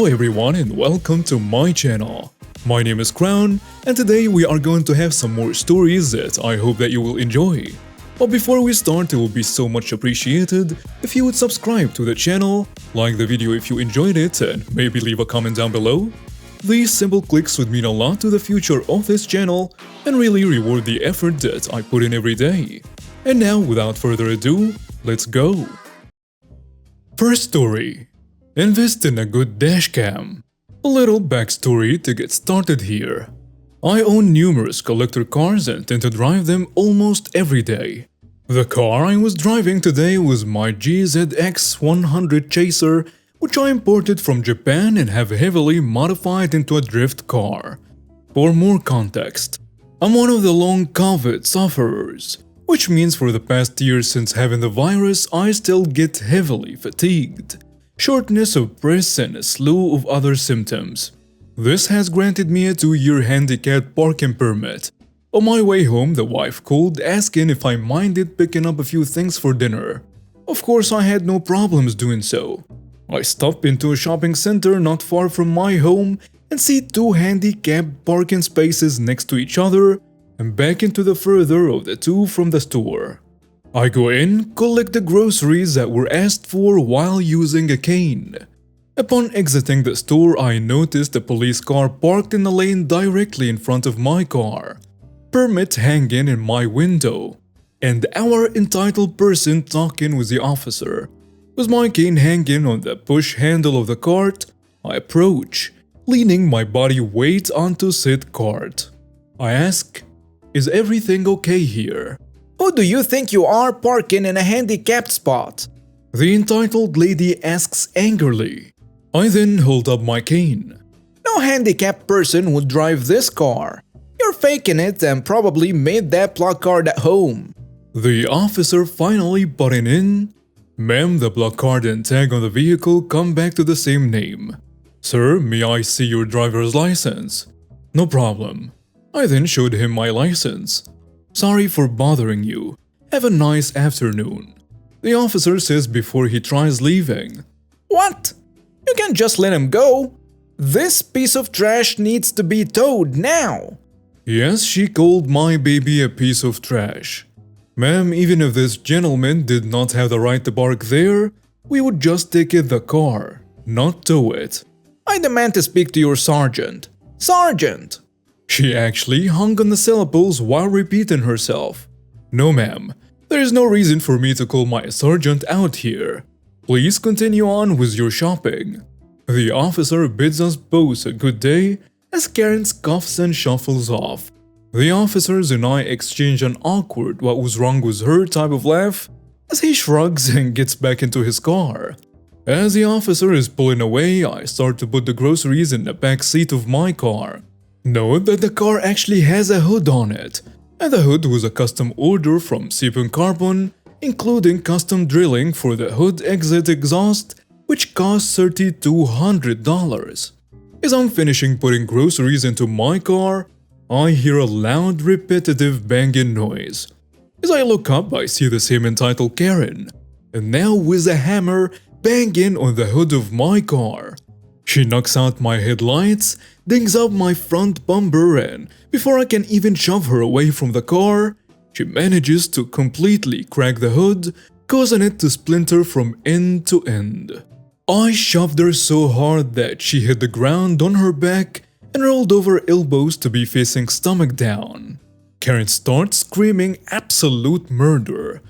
Hello everyone and welcome to my channel. My name is Crown and today we are going to have some more stories that I hope that you will enjoy. But before we start, it will be so much appreciated if you would subscribe to the channel, like the video if you enjoyed it, and maybe leave a comment down below. These simple clicks would mean a lot to the future of this channel and really reward the effort that I put in every day. And now, without further ado, let's go! First story. Invest in a good dashcam. A little backstory to get started here. I own numerous collector cars and tend to drive them almost every day. The car I was driving today was my GZX 100 Chaser, which I imported from Japan and have heavily modified into a drift car. For more context, I'm one of the long COVID sufferers, which means for the past year since having the virus I still get heavily fatigued, shortness of breath and a slew of other symptoms. This has granted me a 2-year handicapped parking permit. On my way home, the wife called asking if I minded picking up a few things for dinner. Of course, I had no problems doing so. I stop into a shopping center not far from my home and see 2 handicapped parking spaces next to each other and back into the further of the 2 from the store. I go in, collect the groceries that were asked for while using a cane. Upon exiting the store, I noticed a police car parked in the lane directly in front of my car, permit hanging in my window, and our entitled person talking with the officer. With my cane hanging on the push handle of the cart, I approach, leaning my body weight onto said cart. I ask, "Is everything okay here?" Who do you think you are parking in a handicapped spot? The entitled lady asks angrily. I then hold up my cane. No handicapped person would drive this car. You're faking it and probably made that placard at home. The officer finally butting in. "Ma'am, the placard and tag on the vehicle come back to the same name. Sir, may I see your driver's license?" "No problem." I then showed him my license. "Sorry for bothering you. Have a nice afternoon." The officer says before he tries leaving. What? You can't just let him go. This piece of trash needs to be towed now. Yes, she called my baby a piece of trash. Ma'am, even if this gentleman did not have the right to park there, we would just ticket the car, not tow it. I demand to speak to your sergeant. Sergeant! She actually hung on the syllables while repeating herself. No ma'am, there is no reason for me to call my sergeant out here. Please continue on with your shopping. The officer bids us both a good day as Karen scoffs and shuffles off. The officers and I exchange an awkward "what was wrong with her" type of laugh as he shrugs and gets back into his car. As the officer is pulling away, I start to put the groceries in the back seat of my car. Note that the car actually has a hood on it, and the hood was a custom order from Siphon Carbon, including custom drilling for the hood exit exhaust, which cost $3,200. As I'm finishing putting groceries into my car, I hear a loud, repetitive banging noise. As I look up, I see the same entitled Karen, and now with a hammer banging on the hood of my car. She knocks out my headlights, dings up my front bumper, and before I can even shove her away from the car, she manages to completely crack the hood, causing it to splinter from end to end. I shoved her so hard that she hit the ground on her back and rolled over elbows to be facing stomach down. Karen starts screaming absolute murder.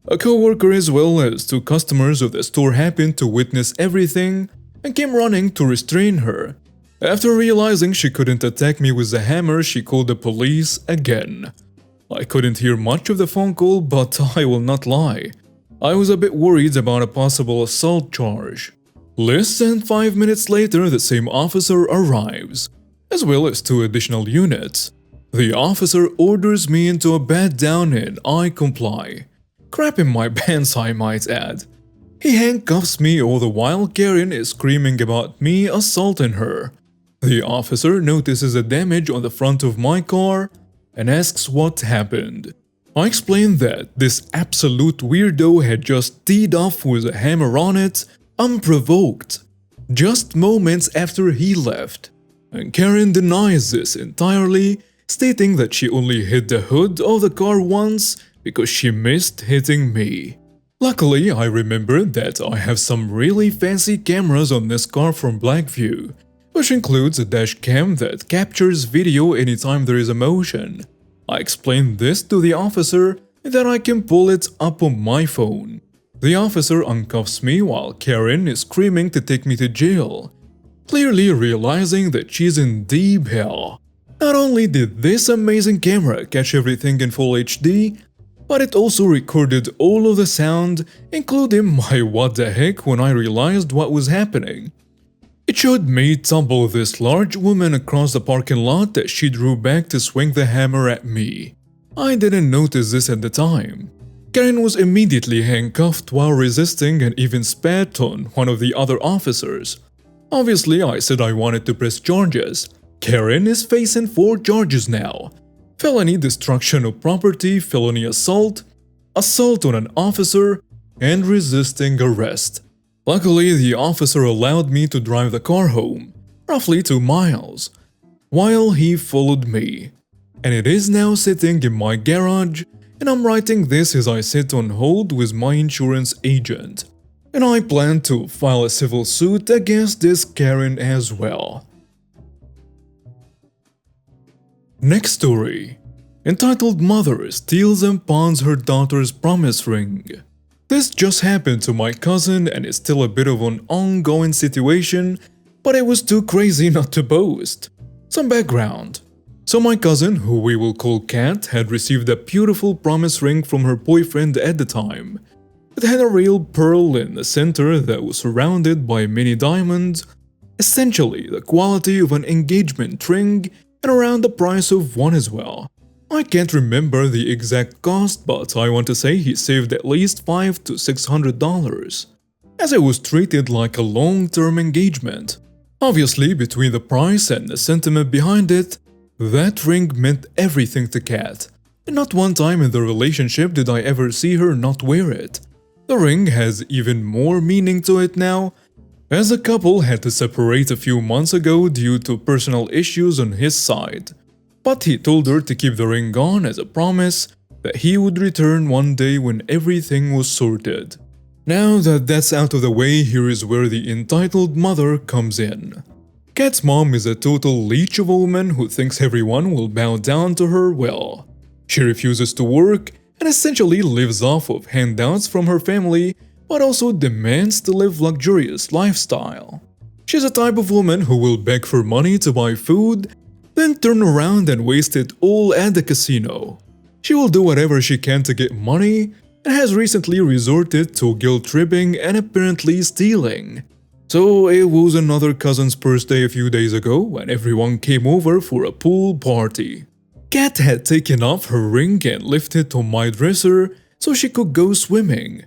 A co-worker as well as 2 customers of the store happened to witness everything and came running to restrain her. After realizing she couldn't attack me with the hammer, she called the police again. I couldn't hear much of the phone call, but I will not lie. I was a bit worried about a possible assault charge. Less than 5 minutes later, the same officer arrives, as well as 2 additional units. The officer orders me into a bed down and I comply. Crap in my pants, I might add. He handcuffs me all the while Karen is screaming about me assaulting her. The officer notices a damage on the front of my car and asks what happened. I explained that this absolute weirdo had just teed off with a hammer on it, unprovoked. just moments after he left. And Karen denies this entirely, stating that she only hit the hood of the car once because she missed hitting me. Luckily, I remembered that I have some really fancy cameras on this car from Blackview, which includes a dash cam that captures video anytime there is a motion. I explained this to the officer and that I can pull it up on my phone. The officer uncuffs me while Karen is screaming to take me to jail, clearly realizing that she's in deep hell. Not only did this amazing camera catch everything in full HD, but it also recorded all of the sound, including my what the heck when I realized what was happening. It showed me tumble this large woman across the parking lot as she drew back to swing the hammer at me. I didn't notice this at the time. Karen was immediately handcuffed while resisting and even spat on one of the other officers. Obviously, I said I wanted to press charges. Karen is facing 4 charges now: felony destruction of property, felony assault, assault on an officer, and resisting arrest. Luckily, the officer allowed me to drive the car home, roughly 2 miles, while he followed me. And it is now sitting in my garage, and I'm writing this as I sit on hold with my insurance agent. And I plan to file a civil suit against this Karen as well. Next story. Entitled Mother Steals and Pawns Her Daughter's Promise Ring. This just happened to my cousin and is still a bit of an ongoing situation, but it was too crazy not to boast. Some background. So my cousin, who we will call Kat, had received a beautiful promise ring from her boyfriend at the time. It had a real pearl in the center that was surrounded by many diamonds, essentially the quality of an engagement ring and around the price of one as well. I can't remember the exact cost, but I want to say he saved at least $500 to $600, as it was treated like a long-term engagement. Obviously, between the price and the sentiment behind it, that ring meant everything to Kat, and not one time in the relationship did I ever see her not wear it. The ring has even more meaning to it now, as the couple had to separate a few months ago due to personal issues on his side. But he told her to keep the ring on as a promise that he would return one day when everything was sorted. Now that that's out of the way, here is where the entitled mother comes in. Kat's mom is a total leech of a woman who thinks everyone will bow down to her well. She refuses to work and essentially lives off of handouts from her family, but also demands to live luxurious lifestyle. She's a type of woman who will beg for money to buy food, then turn around and waste it all at the casino. She will do whatever she can to get money and has recently resorted to guilt-tripping and apparently stealing. So it was another cousin's birthday a few days ago when everyone came over for a pool party. Kat had taken off her ring and left it on my dresser so she could go swimming,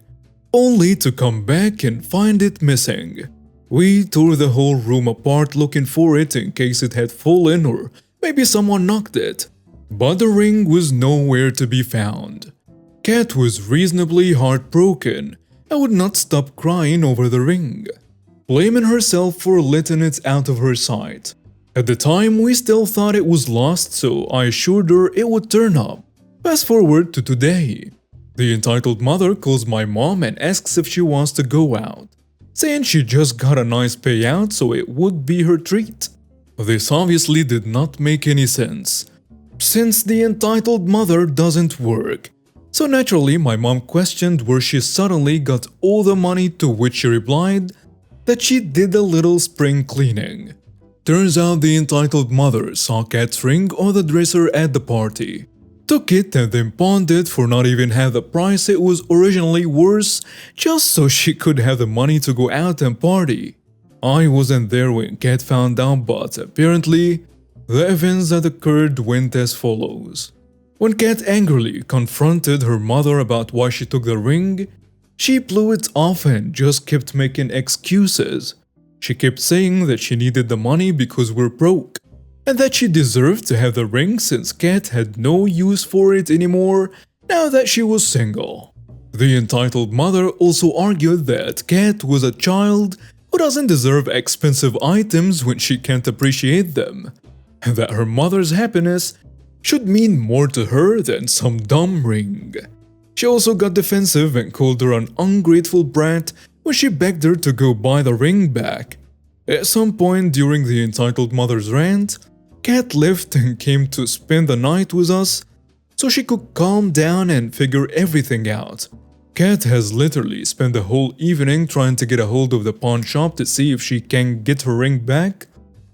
only to come back and find it missing. We tore the whole room apart looking for it in case it had fallen or maybe someone knocked it, but the ring was nowhere to be found. Kat was reasonably heartbroken and would not stop crying over the ring, blaming herself for letting it out of her sight. At the time, we still thought it was lost, so I assured her it would turn up. Fast forward to today. The entitled mother calls my mom and asks if she wants to go out, saying she just got a nice payout so it would be her treat. This obviously did not make any sense, since the entitled mother doesn't work. So naturally, my mom questioned where she suddenly got all the money, to which she replied that she did a little spring cleaning. Turns out the entitled mother saw Kat's ring on the dresser at the party, took it and then pawned it for not even half the price it was originally worth, just so she could have the money to go out and party. I wasn't there when Kat found out, but apparently, the events that occurred went as follows. When Kat angrily confronted her mother about why she took the ring, she blew it off and just kept making excuses. She kept saying that she needed the money because we're broke, and that she deserved to have the ring since Kat had no use for it anymore now that she was single. The entitled mother also argued that Kat was a child who doesn't deserve expensive items when she can't appreciate them, and that her mother's happiness should mean more to her than some dumb ring. She also got defensive and called her an ungrateful brat when she begged her to go buy the ring back. At some point during the entitled mother's rant, Kat left and came to spend the night with us so she could calm down and figure everything out. Kat has literally spent the whole evening trying to get a hold of the pawn shop to see if she can get her ring back,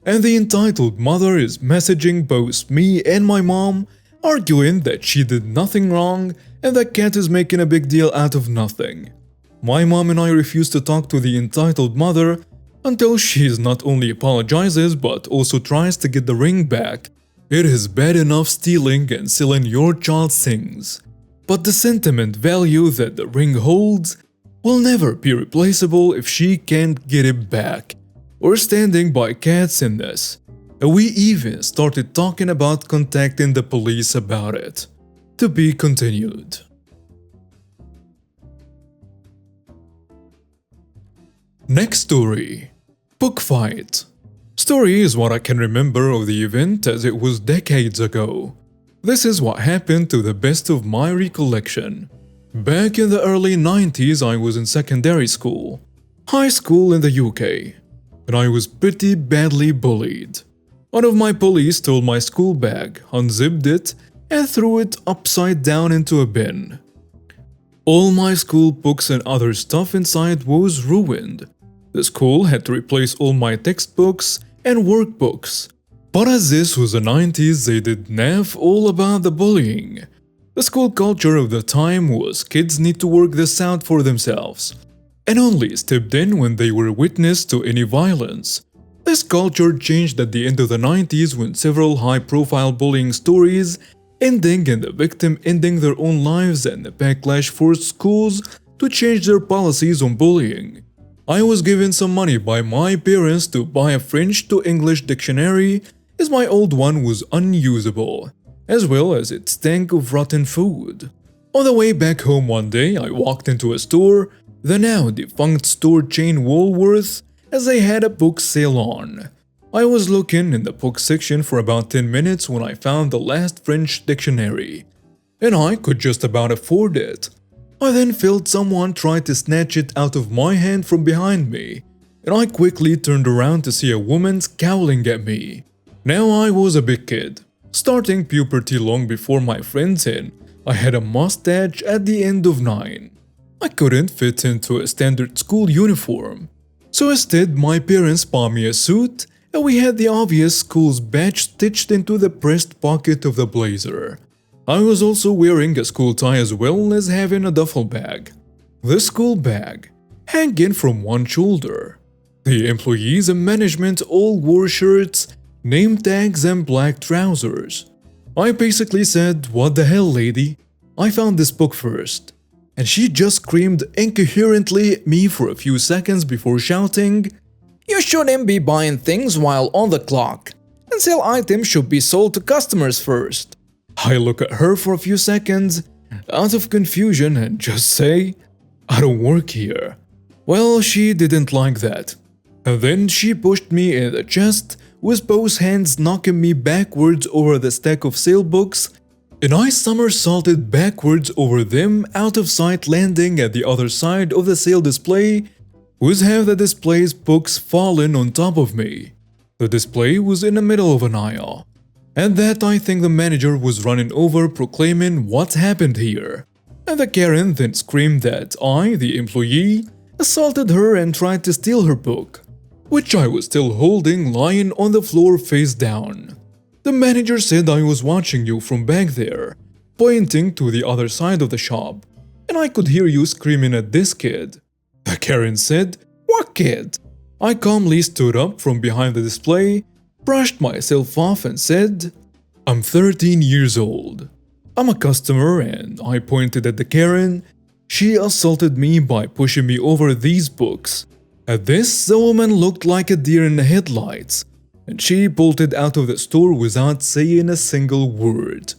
and the entitled mother is messaging both me and my mom, arguing that she did nothing wrong and that Kat is making a big deal out of nothing. My mom and I refuse to talk to the entitled mother until she not only apologizes but also tries to get the ring back. It is bad enough stealing and selling your child's things, but the sentiment value that the ring holds will never be replaceable if she can't get it back. We're standing by Kat in this, and we even started talking about contacting the police about it. To be continued. Next story. Book fight. Story is what I can remember of the event as it was decades ago. This is what happened to the best of my recollection. Back in the early 90s I was in secondary school, high school in the UK, and I was pretty badly bullied. One of my bullies stole my school bag, unzipped it, and threw it upside down into a bin. All my school books and other stuff inside was ruined. The school had to replace all my textbooks and workbooks. But as this was the 90s, they did naff all about the bullying. The school culture of the time was kids need to work this out for themselves, and only stepped in when they were witness to any violence. This culture changed at the end of the 90s when several high-profile bullying stories ending in the victim ending their own lives and the backlash forced schools to change their policies on bullying. I was given some money by my parents to buy a French to English dictionary as my old one was unusable, as well as it stank of rotten food. On the way back home one day, I walked into a store, the now defunct store chain Woolworth, as they had a book sale on. I was looking in the book section for about 10 minutes when I found the last French dictionary, and I could just about afford it. I then felt someone try to snatch it out of my hand from behind me, and I quickly turned around to see a woman scowling at me. Now I was a big kid, starting puberty long before my friends, and I had a mustache at the end of 9. I couldn't fit into a standard school uniform, so instead my parents bought me a suit, and we had the obvious school's badge stitched into the breast pocket of the blazer. I was also wearing a school tie as well as having a duffel bag. The school bag hanging from one shoulder. The employees and management all wore shirts, name tags and black trousers. I basically said, "What the hell, lady? I found this book first." And she just screamed incoherently at me for a few seconds before shouting, You shouldn't be buying things while on the clock, and sale items should be sold to customers first. I look at her for a few seconds, out of confusion, and just say, "I don't work here." Well, she didn't like that. And then she pushed me in the chest, with both hands knocking me backwards over the stack of sale books, and I somersaulted backwards over them out of sight, landing at the other side of the sale display, with half the display's books fallen on top of me. The display was in the middle of an aisle. At that, I think the manager was running over proclaiming what happened here. And the Karen then screamed that I, the employee, assaulted her and tried to steal her book, which I was still holding lying on the floor face down. The manager said I was watching you from back there, pointing to the other side of the shop, and I could hear you screaming at this kid. The Karen said, "What kid?" I calmly stood up from behind the display, brushed myself off and said, "I'm 13 years old. I'm a customer," and I pointed at the Karen. She assaulted me by pushing me over these books. At this, the woman looked like a deer in the headlights, and she bolted out of the store without saying a single word.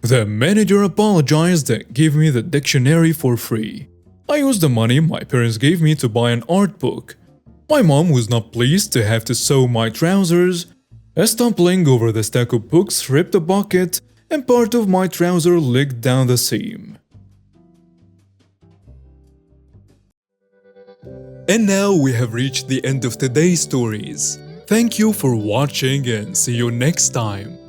The manager apologized and gave me the dictionary for free. I used the money my parents gave me to buy an art book. My mom was not pleased to have to sew my trousers. Stumbling over the stack of books ripped a bucket and part of my trouser leaked down the seam. And now we have reached the end of today's stories. Thank you for watching and see you next time.